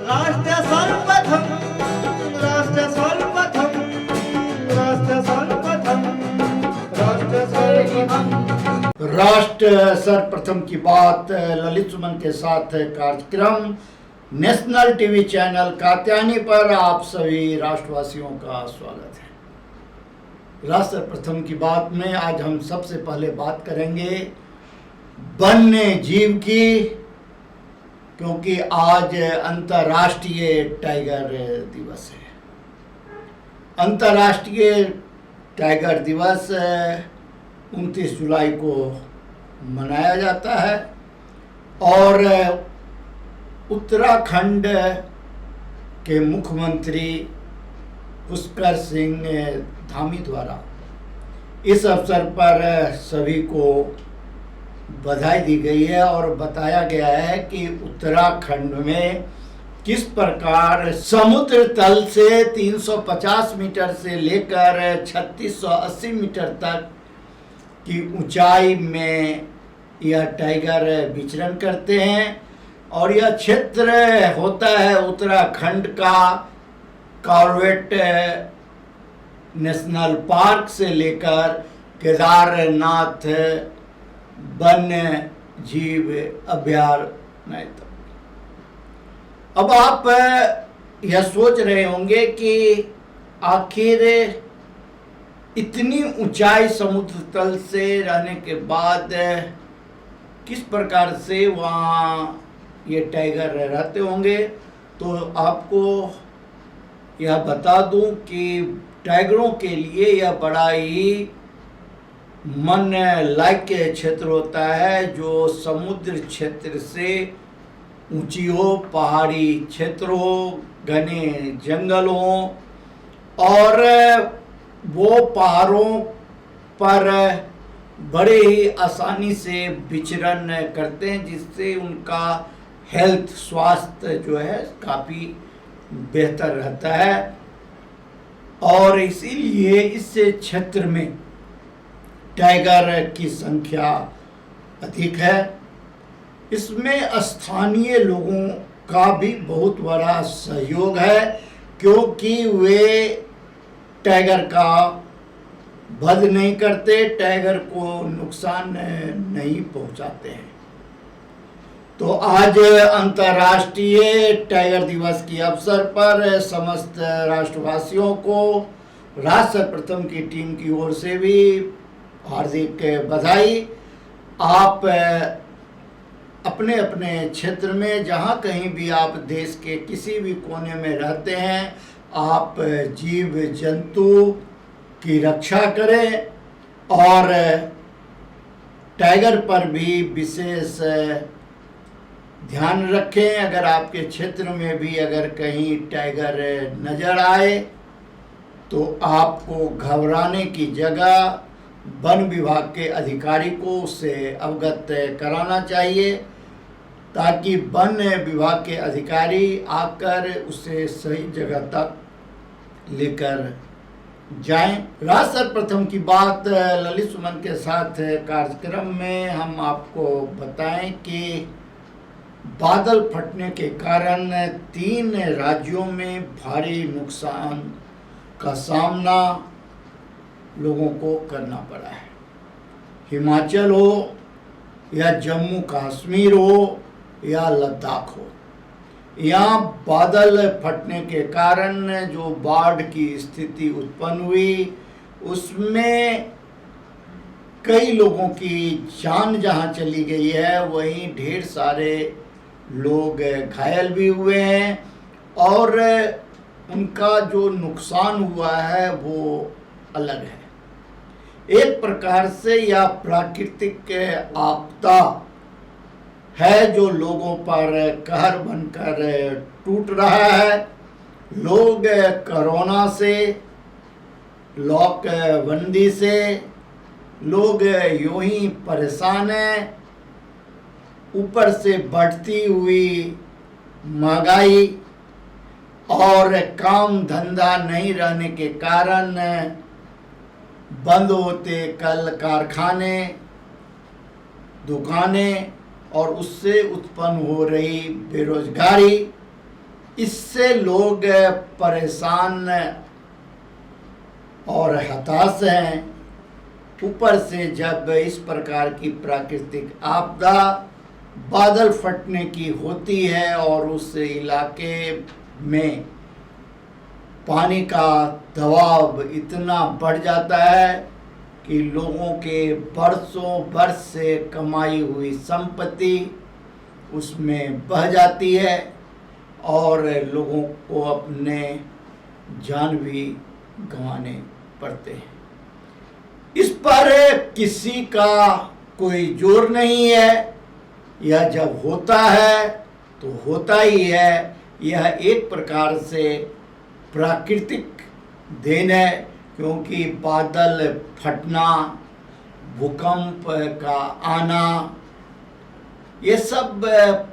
राष्ट्र सर्वप्रथम राष्ट्र सर्वप्रथम राष्ट्र सर्वप्रथम राष्ट्र सर्वप्रथम राष्ट्र सर्वप्रथम की बात ललित सुमन के साथ कार्यक्रम नेशनल टीवी चैनल कात्यायनी पर आप सभी राष्ट्रवासियों का स्वागत है। राष्ट्र प्रथम की बात में आज हम सबसे पहले बात करेंगे वन्य जीव की, क्योंकि आज अंतर्राष्ट्रीय टाइगर दिवस है। अंतर्राष्ट्रीय टाइगर दिवस 29 जुलाई को मनाया जाता है और उत्तराखंड के मुख्यमंत्री पुष्कर सिंह धामी द्वारा इस अवसर पर सभी को बधाई दी गई है और बताया गया है कि उत्तराखंड में किस प्रकार समुद्र तल से 350 मीटर से लेकर 3680 मीटर तक की ऊंचाई में यह टाइगर विचरण करते हैं। और यह क्षेत्र होता है उत्तराखंड का कॉर्बेट नेशनल पार्क से लेकर केदारनाथ वन्य जीव अभयारण्य तक। अब आप यह सोच रहे होंगे कि आखिर इतनी ऊंचाई समुद्र तल से रहने के बाद किस प्रकार से वहाँ ये टाइगर रहते होंगे। तो आपको यह बता दूं कि टाइगरों के लिए यह बड़ा ही मन लायक क्षेत्र होता है, जो समुद्र क्षेत्र से ऊंची हो, पहाड़ी क्षेत्र हो, घने जंगल हो और वो पहाड़ों पर बड़े ही आसानी से विचरण करते हैं, जिससे उनका हेल्थ स्वास्थ्य जो है काफ़ी बेहतर रहता है। और इसीलिए इस क्षेत्र में टाइगर की संख्या अधिक है। इसमें स्थानीय लोगों का भी बहुत बड़ा सहयोग है, क्योंकि वे टाइगर का वध नहीं करते, टाइगर को नुकसान नहीं पहुंचाते हैं। तो आज अंतर्राष्ट्रीय टाइगर दिवस के अवसर पर समस्त राष्ट्रवासियों को राष्ट्र प्रथम की टीम की ओर से भी हार्दिक बधाई। आप अपने अपने क्षेत्र में जहाँ कहीं भी आप देश के किसी भी कोने में रहते हैं, आप जीव जंतु की रक्षा करें और टाइगर पर भी विशेष ध्यान रखें। अगर आपके क्षेत्र में भी अगर कहीं टाइगर नज़र आए तो आपको घबराने की जगह वन विभाग के अधिकारी को उससे अवगत कराना चाहिए, ताकि वन विभाग के अधिकारी आकर उसे सही जगह तक लेकर जाएं। राष्ट्र प्रथम की बात ललित सुमन के साथ कार्यक्रम में हम आपको बताएं कि बादल फटने के कारण 3 राज्यों में भारी नुकसान का सामना लोगों को करना पड़ा है। हिमाचल हो या जम्मू कश्मीर हो या लद्दाख हो, यहाँ बादल फटने के कारण जो बाढ़ की स्थिति उत्पन्न हुई, उसमें कई लोगों की जान जहाँ चली गई है, वहीं ढेर सारे लोग घायल भी हुए हैं और उनका जो नुकसान हुआ है वो अलग है। एक प्रकार से यह प्राकृतिक आपदा है जो लोगों पर कहर बनकर टूट रहा है। लोग कोरोना से, लॉकबंदी से लोग यूं ही परेशान हैं। ऊपर से बढ़ती हुई महंगाई और काम धंधा नहीं रहने के कारण बंद होते कल कारखाने, दुकानें और उससे उत्पन्न हो रही बेरोजगारी इससे लोग परेशान और हताश हैं। ऊपर से जब इस प्रकार की प्राकृतिक आपदा बादल फटने की होती है और उस इलाके में पानी का दबाव इतना बढ़ जाता है कि लोगों के बरसों बरस से कमाई हुई संपत्ति उसमें बह जाती है और लोगों को अपने जान भी गंवाने पड़ते हैं। इस पर किसी का कोई जोर नहीं है। यह जब होता है तो होता ही है। यह एक प्रकार से प्राकृतिक देन है, क्योंकि बादल फटना, भूकंप का आना, ये सब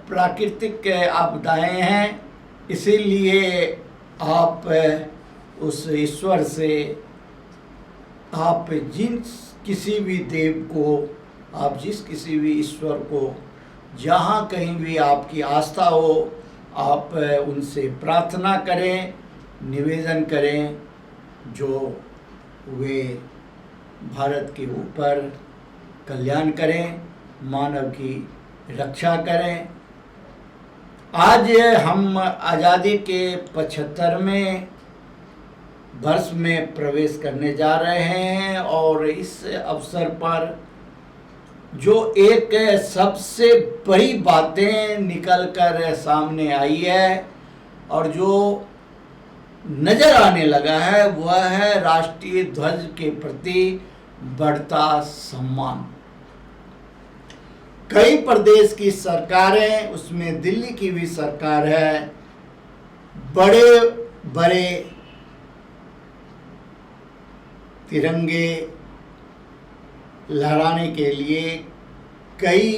प्राकृतिक आपदाएं हैं। इसीलिए आप उस ईश्वर से, आप किसी भी देव को, आप जिस किसी भी ईश्वर को जहाँ कहीं भी आपकी आस्था हो, आप उनसे प्रार्थना करें, निवेदन करें, जो वे भारत के ऊपर कल्याण करें, मानव की रक्षा करें। आज हम आज़ादी के 75वें वर्ष में प्रवेश करने जा रहे हैं और इस अवसर पर जो एक सबसे बड़ी बातें निकल कर सामने आई है और जो नज़र आने लगा है, वह है राष्ट्रीय ध्वज के प्रति बढ़ता सम्मान। कई प्रदेश की सरकारें, उसमें दिल्ली की भी सरकार है, बड़े बड़े तिरंगे लहराने के लिए कई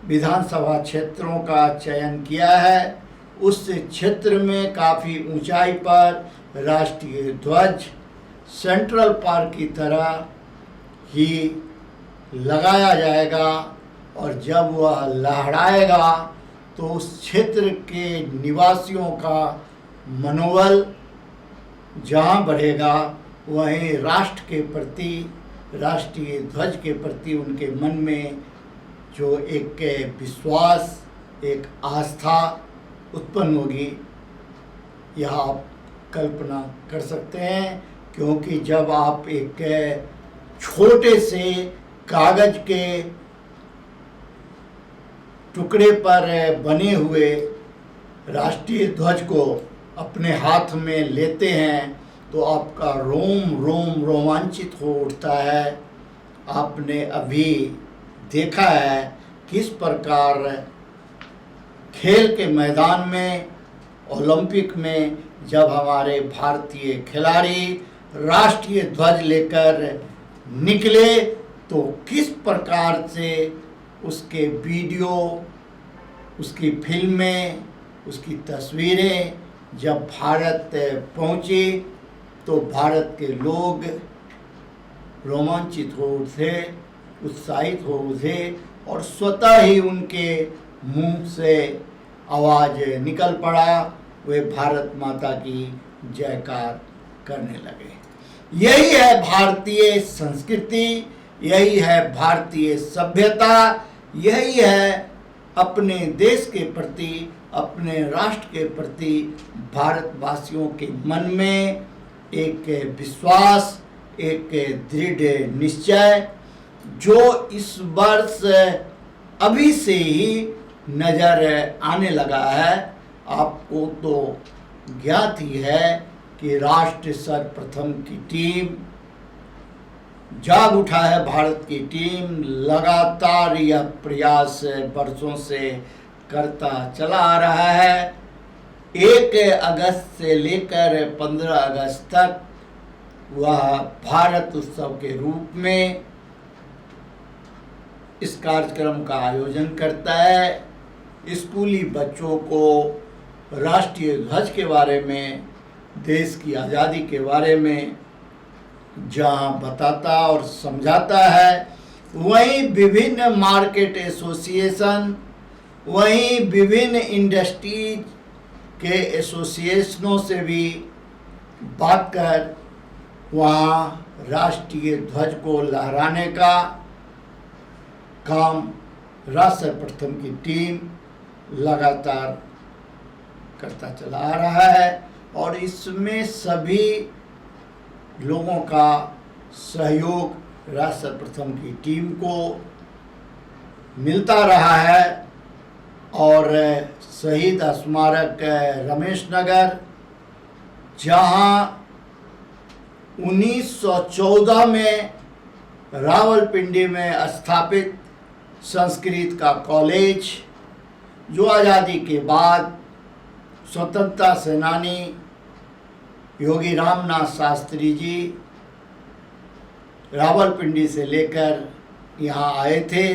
विधानसभा क्षेत्रों का चयन किया है। उस क्षेत्र में काफ़ी ऊंचाई पर राष्ट्रीय ध्वज सेंट्रल पार्क की तरह ही लगाया जाएगा और जब वह लहराएगा तो उस क्षेत्र के निवासियों का मनोबल जहाँ बढ़ेगा, वहीं राष्ट्र के प्रति, राष्ट्रीय ध्वज के प्रति उनके मन में जो एक विश्वास, एक आस्था उत्पन्न होगी, यह आप कल्पना कर सकते हैं। क्योंकि जब आप एक छोटे से कागज के टुकड़े पर बने हुए राष्ट्रीय ध्वज को अपने हाथ में लेते हैं तो आपका रोम रोम रोमांचित हो उठता है। आपने अभी देखा है किस प्रकार खेल के मैदान में, ओलंपिक में जब हमारे भारतीय खिलाड़ी राष्ट्रीय ध्वज लेकर निकले तो किस प्रकार से उसके वीडियो, उसकी फिल्में, उसकी तस्वीरें जब भारत पहुंची तो भारत के लोग रोमांचित हो उठे, उत्साहित हो उठे और स्वतः ही उनके मुंह से आवाज़ निकल पड़ा, वे भारत माता की जयकार करने लगे। यही है भारतीय संस्कृति, यही है भारतीय सभ्यता, यही है अपने देश के प्रति, अपने राष्ट्र के प्रति भारतवासियों के मन में एक विश्वास, एक दृढ़ निश्चय, जो इस वर्ष अभी से ही नज़र आने लगा है। आपको तो ज्ञात ही है कि राष्ट्र सर्वप्रथम की टीम जाग उठा है। भारत की टीम लगातार यह प्रयास वर्षों से करता चला आ रहा है। 1 अगस्त से लेकर 15 अगस्त तक वह भारत उत्सव के रूप में इस कार्यक्रम का आयोजन करता है। स्कूली बच्चों को राष्ट्रीय ध्वज के बारे में, देश की आज़ादी के बारे में जहाँ बताता और समझाता है, वहीं विभिन्न मार्केट एसोसिएशन, वहीं विभिन्न इंडस्ट्रीज के एसोसिएशनों से भी बात कर वहाँ राष्ट्रीय ध्वज को लहराने का काम राष्ट्र प्रथम की टीम लगातार करता चला आ रहा है और इसमें सभी लोगों का सहयोग राष्ट्र प्रथम की टीम को मिलता रहा है और शहीद स्मारक रमेश नगर, जहां 1914 में रावलपिंडी में स्थापित संस्कृत का कॉलेज, जो आज़ादी के बाद स्वतंत्रता सेनानी योगी रामनाथ शास्त्री जी रावलपिंडी से लेकर यहाँ आए थे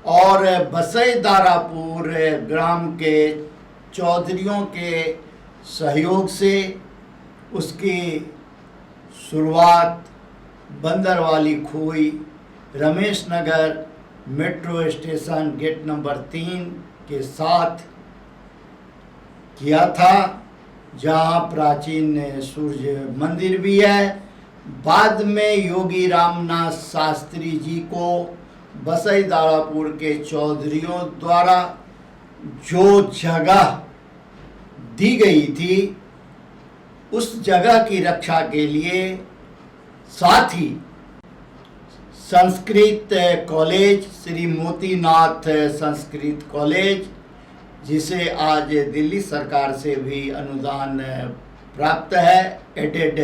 और बसई दारापुर ग्राम के चौधरियों के सहयोग से उसकी शुरुआत बंदरवाली खोई Ramesh Nagar metro station gate number 3 के साथ किया था, जहाँ प्राचीन सूर्य मंदिर भी है। बाद में योगी रामनाथ शास्त्री जी को बसई दारापुर के चौधरियों द्वारा जो जगह दी गई थी, उस जगह की रक्षा के लिए साथ ही संस्कृत कॉलेज श्री मोतीनाथ संस्कृत कॉलेज, जिसे आज दिल्ली सरकार से भी अनुदान प्राप्त है एडेड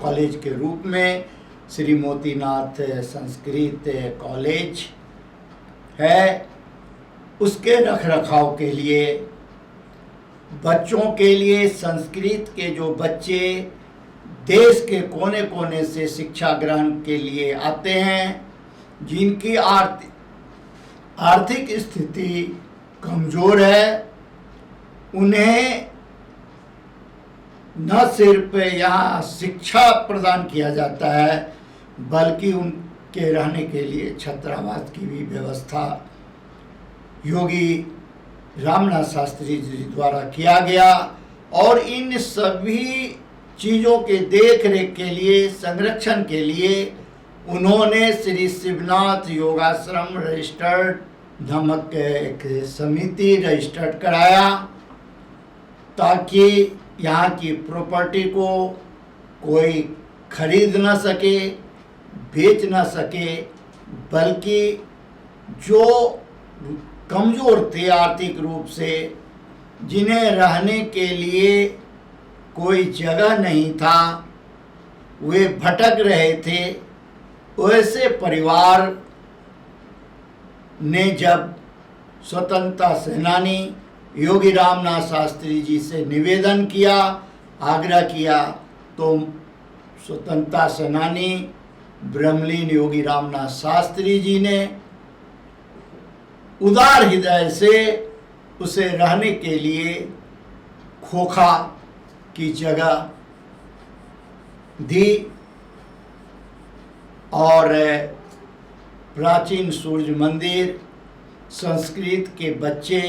कॉलेज के रूप में, श्री मोतीनाथ संस्कृत कॉलेज है, उसके रखरखाव के लिए बच्चों के लिए, संस्कृत के जो बच्चे देश के कोने कोने से शिक्षा ग्रहण के लिए आते हैं, जिनकी आर्थिक स्थिति कमज़ोर है, उन्हें न सिर्फ यहाँ शिक्षा प्रदान किया जाता है बल्कि उनके रहने के लिए छात्रावास की भी व्यवस्था योगी रामनाथ शास्त्री जी द्वारा किया गया। और इन सभी चीज़ों के देख रेख के लिए, संरक्षण के लिए उन्होंने श्री शिवनाथ योगाश्रम रजिस्टर्ड नामक एक समिति रजिस्टर्ड कराया, ताकि यहाँ की प्रॉपर्टी को कोई खरीद न सके, बेच न सके, बल्कि जो कमज़ोर थे आर्थिक रूप से, जिन्हें रहने के लिए कोई जगह नहीं था, वे भटक रहे थे, वैसे परिवार ने जब स्वतंत्रता सेनानी योगी रामनाथ शास्त्री जी से निवेदन किया, आग्रह किया, तो स्वतंत्रता सेनानी ब्रह्मलीन योगी रामनाथ शास्त्री जी ने उदार हृदय से उसे रहने के लिए खोखा की जगह दी और प्राचीन सूर्य मंदिर संस्कृत के बच्चे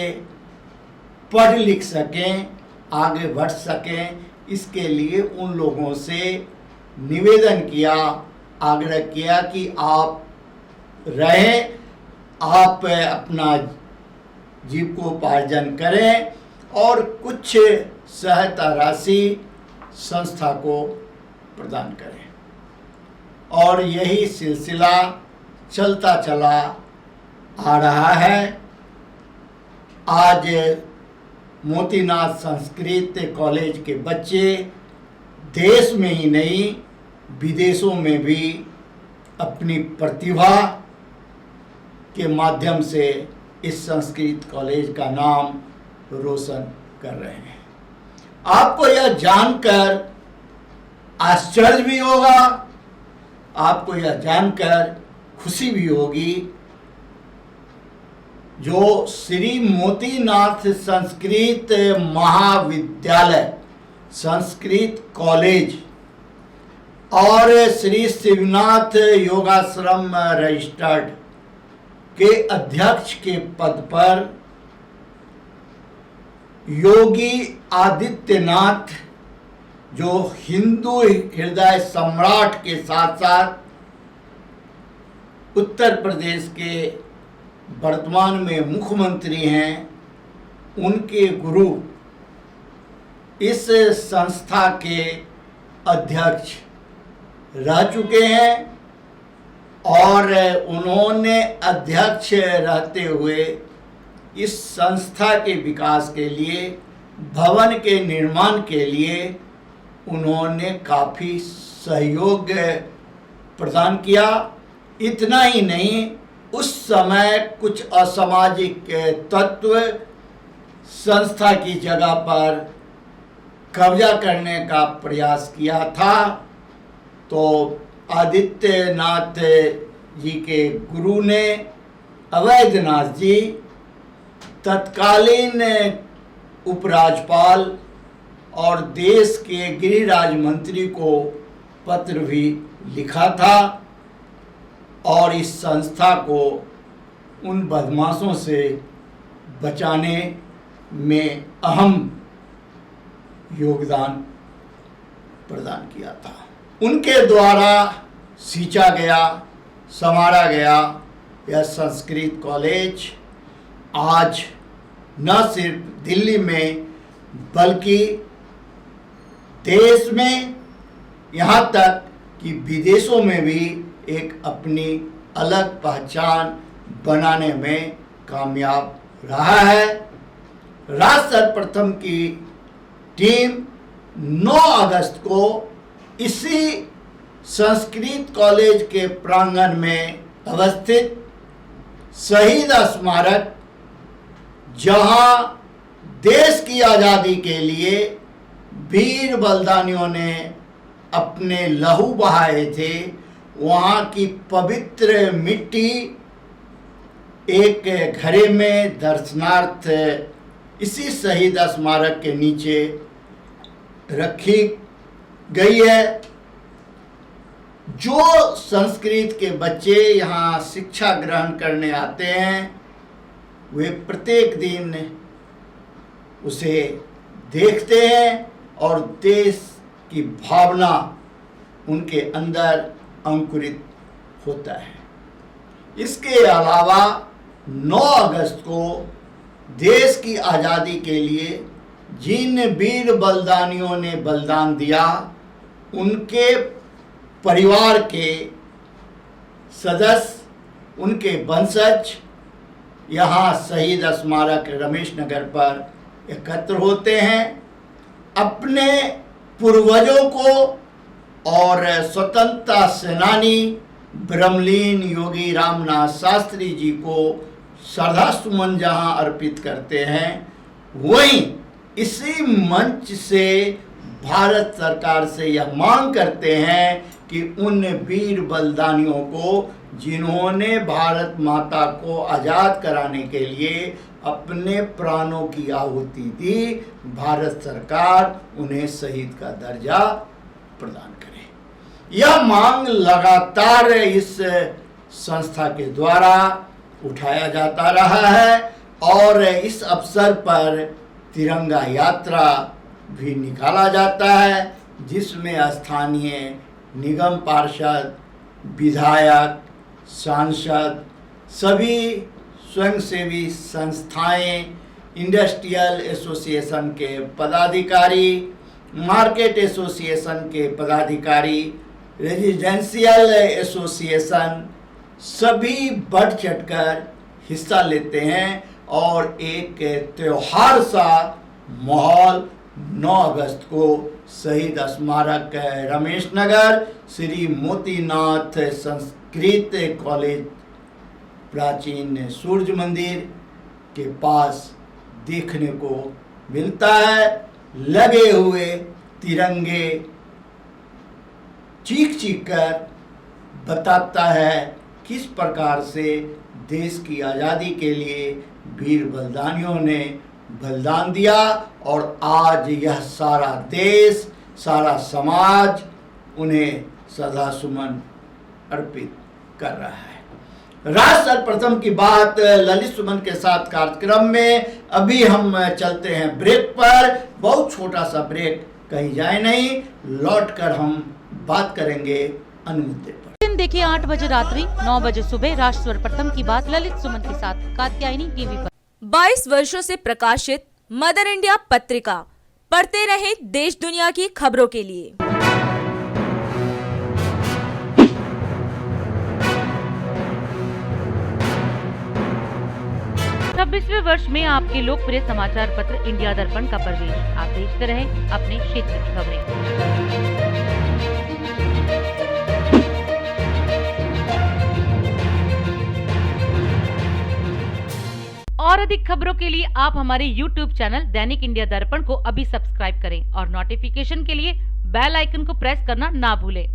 पढ़ लिख सकें, आगे बढ़ सकें, इसके लिए उन लोगों से निवेदन किया, आग्रह किया कि आप रहें, आप अपना जीविकोपार्जन करें और कुछ सहायता राशि संस्था को प्रदान करें। और यही सिलसिला चलता चला आ रहा है। आज मोतीनाथ संस्कृत कॉलेज के बच्चे देश में ही नहीं विदेशों में भी अपनी प्रतिभा के माध्यम से इस संस्कृत कॉलेज का नाम रोशन कर रहे हैं। आपको यह जानकर आश्चर्य भी होगा, आपको यह जानकर खुशी भी होगी, जो श्री मोतीनाथ संस्कृत महाविद्यालय संस्कृत कॉलेज और श्री शिवनाथ योगाश्रम रजिस्टर्ड के अध्यक्ष के पद पर योगी आदित्यनाथ जो हिंदू हृदय सम्राट के साथ साथ उत्तर प्रदेश के वर्तमान में मुख्यमंत्री हैं, उनके गुरु इस संस्था के अध्यक्ष रह चुके हैं और उन्होंने अध्यक्ष रहते हुए इस संस्था के विकास के लिए, भवन के निर्माण के लिए उन्होंने काफ़ी सहयोग प्रदान किया। इतना ही नहीं, उस समय कुछ असामाजिक तत्व संस्था की जगह पर कब्जा करने का प्रयास किया था, तो आदित्यनाथ जी के गुरु ने अवैधनाथ जी तत्कालीन उपराज्यपाल और देश के गृह राज्य मंत्री को पत्र भी लिखा था और इस संस्था को उन बदमाशों से बचाने में अहम योगदान प्रदान किया था। उनके द्वारा सींचा गया, संवारा गया यह संस्कृत कॉलेज आज न सिर्फ दिल्ली में बल्कि देश में, यहाँ तक कि विदेशों में भी एक अपनी अलग पहचान बनाने में कामयाब रहा है। राज्य सर्वप्रथम की टीम 9 अगस्त को इसी संस्कृत कॉलेज के प्रांगण में अवस्थित शहीद स्मारक, जहां देश की आज़ादी के लिए वीर बलिदानियों ने अपने लहू बहाए थे, वहाँ की पवित्र मिट्टी एक घड़े में दर्शनार्थ इसी शहीद स्मारक के नीचे रखी गई है। जो संस्कृत के बच्चे यहाँ शिक्षा ग्रहण करने आते हैं, वे प्रत्येक दिन उसे देखते हैं और देश की भावना उनके अंदर अंकुरित होता है। इसके अलावा 9 अगस्त को देश की आज़ादी के लिए जिन वीर बलिदानियों ने बलिदान दिया, उनके परिवार के सदस्य, उनके वंशज यहाँ शहीद स्मारक रमेश नगर पर एकत्र होते हैं। अपने पूर्वजों को और स्वतंत्रता सेनानी ब्रह्मलीन योगी रामनाथ शास्त्री जी को श्रद्धा सुमन जहाँ अर्पित करते हैं, वहीं इसी मंच से भारत सरकार से यह मांग करते हैं कि उन वीर बलिदानियों को, जिन्होंने भारत माता को आज़ाद कराने के लिए अपने प्राणों की आहुति दी, भारत सरकार उन्हें शहीद का दर्जा प्रदान करे। यह मांग लगातार इस संस्था के द्वारा उठाया जाता रहा है और इस अवसर पर तिरंगा यात्रा भी निकाला जाता है, जिसमें स्थानीय निगम पार्षद, विधायक, सांसद, सभी स्वयंसेवी संस्थाएं, इंडस्ट्रियल एसोसिएशन के पदाधिकारी, मार्केट एसोसिएशन के पदाधिकारी, रेजिडेंशियल एसोसिएशन, सभी बढ़ चढ़कर हिस्सा लेते हैं और एक त्योहार सा माहौल 9 अगस्त को शहीद स्मारक रमेश नगर श्री मोतीनाथ संस्कृत कॉलेज प्राचीन सूर्य मंदिर के पास देखने को मिलता है। लगे हुए तिरंगे चीख चीख कर बताता है किस प्रकार से देश की आज़ादी के लिए वीर बलिदानियों ने बलिदान दिया और आज यह सारा देश, सारा समाज उन्हें श्रद्धा सुमन अर्पित कर रहा है। राज सर्वप्रथम की बात ललित सुमन के साथ कार्यक्रम में। अभी हम चलते हैं ब्रेक पर, बहुत छोटा सा ब्रेक, कहीं जाए नहीं, लौट कर हम बात करेंगे अन्य मुद्दे पर। दिन देखिए 8 बजे रात्रि 9 बजे सुबह राज सर्वप्रथम की बात ललित सुमन के साथ कात्यायनी टीवी पर। 22 वर्षों से प्रकाशित मदर इंडिया पत्रिका, पढ़ते रहे देश दुनिया की खबरों के लिए। 26वें वर्ष में आपके लोकप्रिय समाचार पत्र इंडिया दर्पण का प्रवेश। आप देखते रहे अपने क्षेत्र की खबरें। और अधिक खबरों के लिए आप हमारे YouTube चैनल दैनिक इंडिया दर्पण को अभी सब्सक्राइब करें और नोटिफिकेशन के लिए बेल आइकन को प्रेस करना ना भूलें।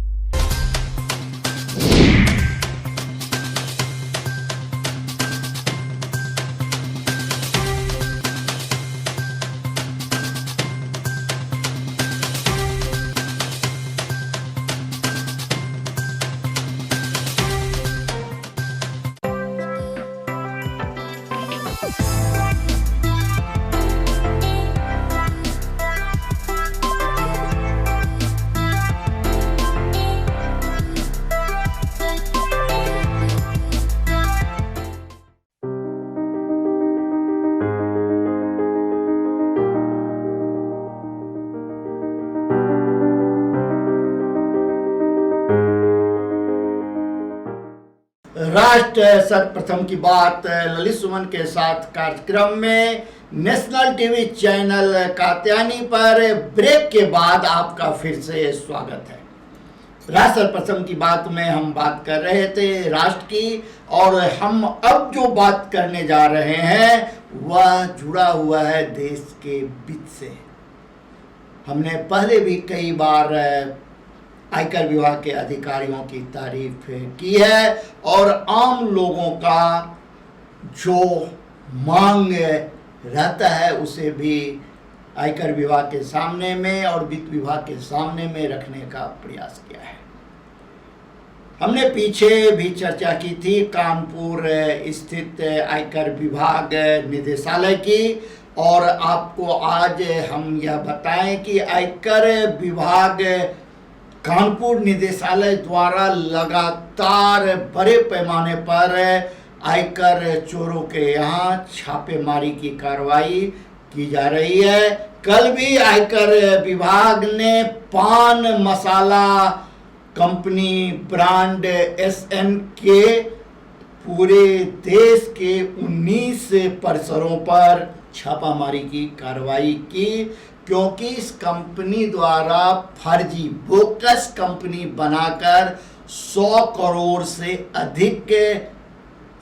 राष्ट्र सर्वप्रथम की बात ललित सुमन के साथ कार्यक्रम में नेशनल टीवी चैनल कात्यायनी पर ब्रेक के बाद आपका फिर से स्वागत है। राष्ट्र सर्वप्रथम की बात में हम बात कर रहे थे राष्ट्र की, और हम अब जो बात करने जा रहे हैं वह जुड़ा हुआ है देश के बीच से। हमने पहले भी कई बार आयकर विभाग के अधिकारियों की तारीफ की है, और आम लोगों का जो मांग रहता है उसे भी आयकर विभाग के सामने में और वित्त विभाग के सामने में रखने का प्रयास किया है। हमने पीछे भी चर्चा की थी कानपुर स्थित आयकर विभाग निदेशालय की, और आपको आज हम यह बताएं कि आयकर विभाग कानपुर निदेशालय द्वारा लगातार बड़े पैमाने पर आयकर चोरों के यहाँ छापेमारी की कार्रवाई की जा रही है। कल भी आयकर विभाग ने पान मसाला कंपनी ब्रांड SN के पूरे देश के 19 परिसरों पर छापामारी की कार्रवाई की, क्योंकि इस कंपनी द्वारा फर्जी बोगस कंपनी बनाकर 100 करोड़ से अधिक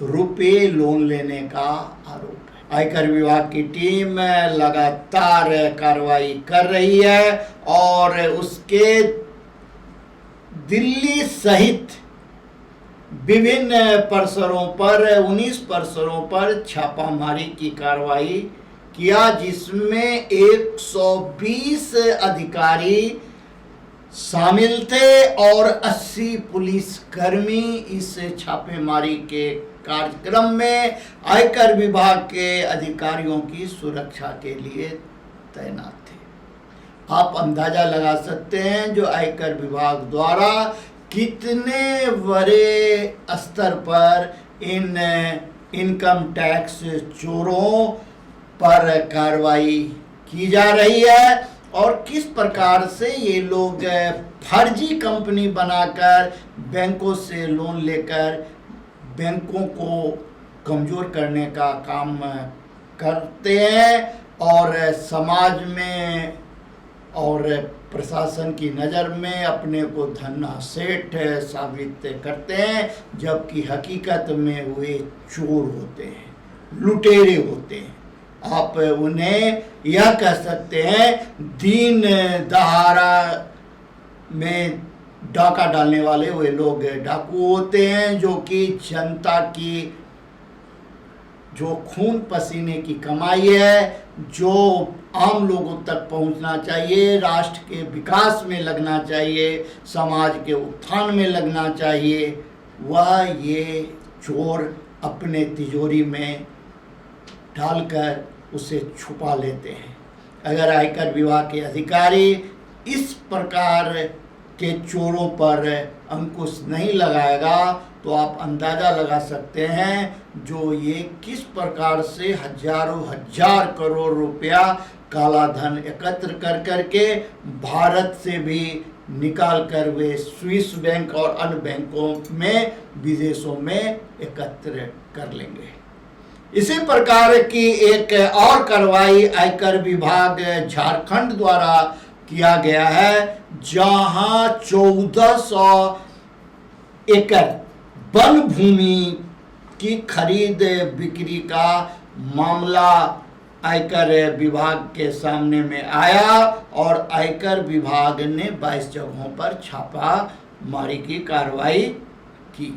रुपए लोन लेने का आरोप है। आयकर विभाग की टीम लगातार कार्रवाई कर रही है और उसके दिल्ली सहित विभिन्न परिसरों पर 19 परिसरों पर छापामारी की कार्रवाई किया, जिसमें 120 अधिकारी शामिल थे और 80 पुलिसकर्मी इस छापेमारी के कार्यक्रम में आयकर विभाग के अधिकारियों की सुरक्षा के लिए तैनात थे। आप अंदाजा लगा सकते हैं जो आयकर विभाग द्वारा कितने बड़े स्तर पर इन इनकम टैक्स चोरों पर कार्रवाई की जा रही है और किस प्रकार से ये लोग फर्जी कंपनी बनाकर बैंकों से लोन लेकर बैंकों को कमज़ोर करने का काम करते हैं और समाज में और प्रशासन की नज़र में अपने को धन्ना सेठ साबित करते हैं, जबकि हकीकत में वे चोर होते हैं, लुटेरे होते हैं। आप उन्हें यह कह सकते हैं दीन दहाड़ा में डाका डालने वाले वे लोग डाकू होते हैं, जो कि जनता की जो खून पसीने की कमाई है, जो आम लोगों तक पहुंचना चाहिए, राष्ट्र के विकास में लगना चाहिए, समाज के उत्थान में लगना चाहिए, वह ये चोर अपने तिजोरी में डालकर उसे छुपा लेते हैं। अगर आयकर विभाग के अधिकारी इस प्रकार के चोरों पर अंकुश नहीं लगाएगा तो आप अंदाज़ा लगा सकते हैं जो ये किस प्रकार से हजारों हजार करोड़ रुपया काला धन एकत्र कर करके भारत से भी निकाल कर वे स्विस बैंक और अन्य बैंकों में विदेशों में एकत्र कर लेंगे। इसी प्रकार की एक और कार्रवाई आयकर विभाग झारखंड द्वारा किया गया है, जहां 1400 एकड़ वन भूमि की खरीद बिक्री का मामला आयकर विभाग के सामने में आया और आयकर विभाग ने 22 जगहों पर छापा मारी की कार्रवाई की।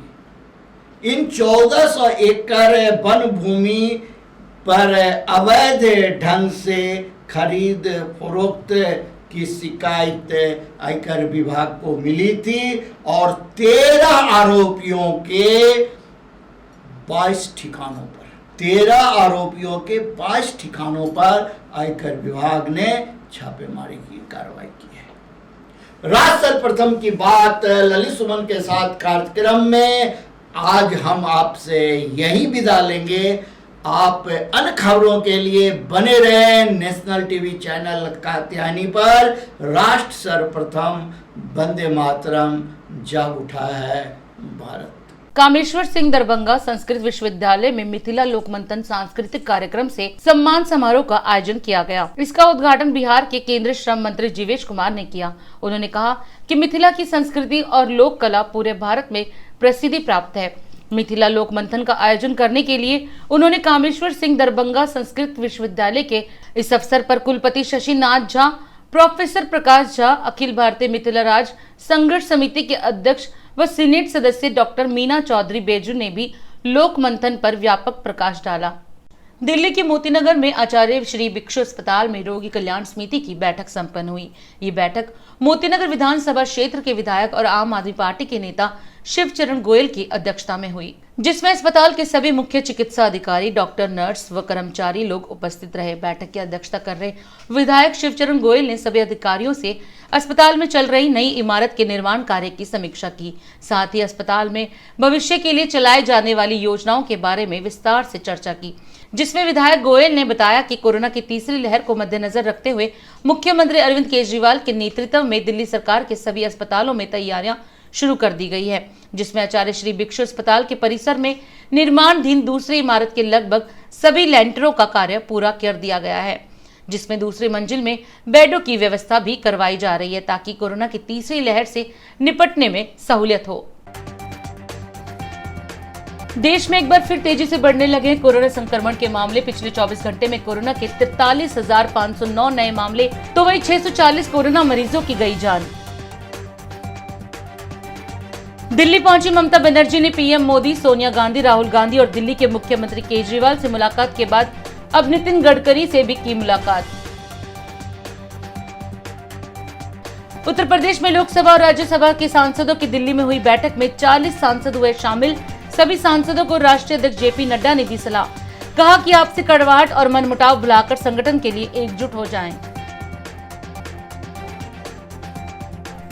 इन 1400 एकड़ वन भूमि पर अवैध ढंग से खरीद फरोख्त की शिकायत आयकर विभाग को मिली थी और 13 आरोपियों के 22 ठिकानों पर 13 आरोपियों के 22 ठिकानों पर आयकर विभाग ने छापेमारी की कार्रवाई की है। राज सर्वप्रथम की बात ललित सुमन के साथ कार्यक्रम में आज हम आपसे यही विदा लेंगे। आप अन्य खबरों के लिए बने रहें नेशनल टीवी चैनल कात्यायनी पर। राष्ट्र सर्वप्रथम, वंदे मातरम, जाग उठा है भारत। कामेश्वर सिंह दरभंगा संस्कृत विश्वविद्यालय में मिथिला लोकमंथन सांस्कृतिक कार्यक्रम से सम्मान समारोह का आयोजन किया गया। इसका उद्घाटन बिहार के केंद्रीय श्रम मंत्री जीवेश कुमार ने किया। उन्होंने कहा कि मिथिला की संस्कृति और लोक कला पूरे भारत में प्रसिद्धि प्राप्त है। मिथिला लोक मंथन का आयोजन करने के लिए उन्होंने कामेश्वर सिंह दरभंगा संस्कृत विश्वविद्यालय के इस अवसर पर कुलपति शशिनाथ झा, प्रोफेसर प्रकाश झा, अखिल भारतीय मिथिला राज संघर्ष समिति के अध्यक्ष व सीनेट सदस्य डॉक्टर मीना चौधरी बेजू ने भी लोक मंथन पर व्यापक प्रकाश डाला। दिल्ली के मोतीनगर में आचार्य श्री भिक्षु अस्पताल में रोगी कल्याण समिति की बैठक संपन्न हुई। ये बैठक मोतीनगर विधानसभा क्षेत्र के विधायक और आम आदमी पार्टी के नेता शिवचरण गोयल की अध्यक्षता में हुई, जिसमें अस्पताल के सभी मुख्य चिकित्सा अधिकारी, डॉक्टर, नर्स व कर्मचारी लोग उपस्थित रहे। बैठक की अध्यक्षता कर रहे विधायक शिवचरण गोयल ने सभी अधिकारियों से अस्पताल में चल रही नई इमारत के निर्माण कार्य की समीक्षा की। साथ ही अस्पताल में भविष्य के लिए चलाए जाने वाली योजनाओं के बारे में विस्तार से चर्चा की, जिसमें विधायक गोयल ने बताया कि कोरोना की तीसरी लहर को मद्देनजर रखते हुए मुख्यमंत्री अरविंद केजरीवाल के नेतृत्व में दिल्ली सरकार के सभी अस्पतालों में तैयारियां शुरू कर दी गई है, जिसमें आचार्य श्री भिक्षु अस्पताल के परिसर में निर्माणाधीन दूसरी इमारत के लगभग सभी लेंटरों का कार्य पूरा कर दिया गया है, जिसमें दूसरी मंजिल में बेडों की व्यवस्था भी करवाई जा रही है ताकि कोरोना की तीसरी लहर से निपटने में सहूलियत हो। देश में एक बार फिर तेजी से बढ़ने लगे कोरोना संक्रमण के मामले। पिछले 24 घंटे में कोरोना के 43,509 नए मामले, तो वहीं 640 कोरोना मरीजों की गई जान। दिल्ली पहुंची ममता बनर्जी ने पीएम मोदी, सोनिया गांधी, राहुल गांधी और दिल्ली के मुख्यमंत्री केजरीवाल से मुलाकात के बाद अब नितिन गडकरी से भी की मुलाकात। उत्तर प्रदेश में लोकसभा और राज्यसभा के सांसदों की दिल्ली में हुई बैठक में 40 सांसद हुए शामिल। सभी सांसदों को राष्ट्रीय अध्यक्ष जेपी नड्डा ने दी सलाह, कहा कि आपसी कड़वाहट और मनमुटाव भुलाकर संगठन के लिए एकजुट हो जाएं।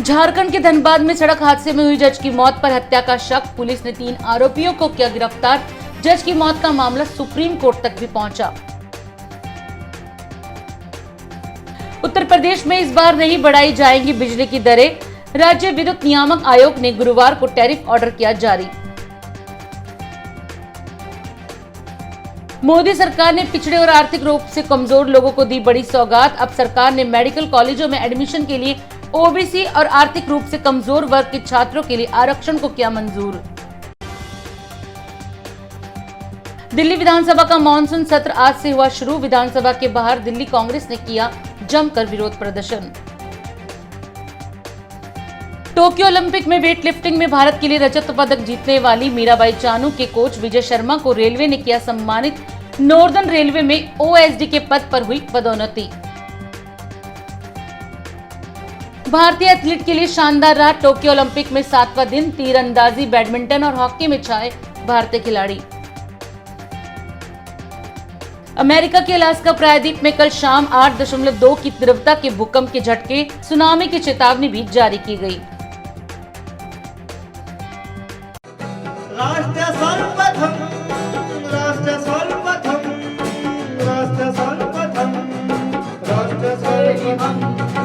झारखंड के धनबाद में सड़क हादसे में हुई जज की मौत पर हत्या का शक, पुलिस ने 3 आरोपियों को किया गिरफ्तार। जज की मौत का मामला सुप्रीम कोर्ट तक भी पहुंचा। उत्तर प्रदेश में इस बार नहीं बढ़ाई जाएंगी बिजली की दरें, राज्य विद्युत नियामक आयोग ने गुरुवार को टैरिफ ऑर्डर किया जारी। मोदी सरकार ने पिछड़े और आर्थिक रूप से कमजोर लोगों को दी बड़ी सौगात। अब सरकार ने मेडिकल कॉलेजों में एडमिशन के लिए ओबीसी और आर्थिक रूप से कमजोर वर्ग के छात्रों के लिए आरक्षण को किया मंजूर। दिल्ली विधानसभा का मानसून सत्र आज से हुआ शुरू। विधानसभा के बाहर दिल्ली कांग्रेस ने किया जमकर विरोध प्रदर्शन। टोक्यो ओलंपिक में वेट लिफ्टिंग में भारत के लिए रजत पदक जीतने वाली मीराबाई चानू के कोच विजय शर्मा को रेलवे ने किया सम्मानित। नॉर्दर्न रेलवे में ओएसडी के पद पर हुई पदोन्नति। भारतीय एथलीट के लिए शानदार रहा टोक्यो ओलंपिक में 7वां दिन। तीरंदाजी, बैडमिंटन और हॉकी में छाए भारतीय खिलाड़ी। अमेरिका के अलास्का प्रायद्वीप में कल शाम 8.2 की तीव्रता के भूकंप के झटके, सुनामी की चेतावनी भी जारी की गई। राष्ट्र सर्वप्रथम, राष्ट्र सर्वप्रथम, राष्ट्र सर्वप्रथम, राष्ट्र सर्वप्रथम।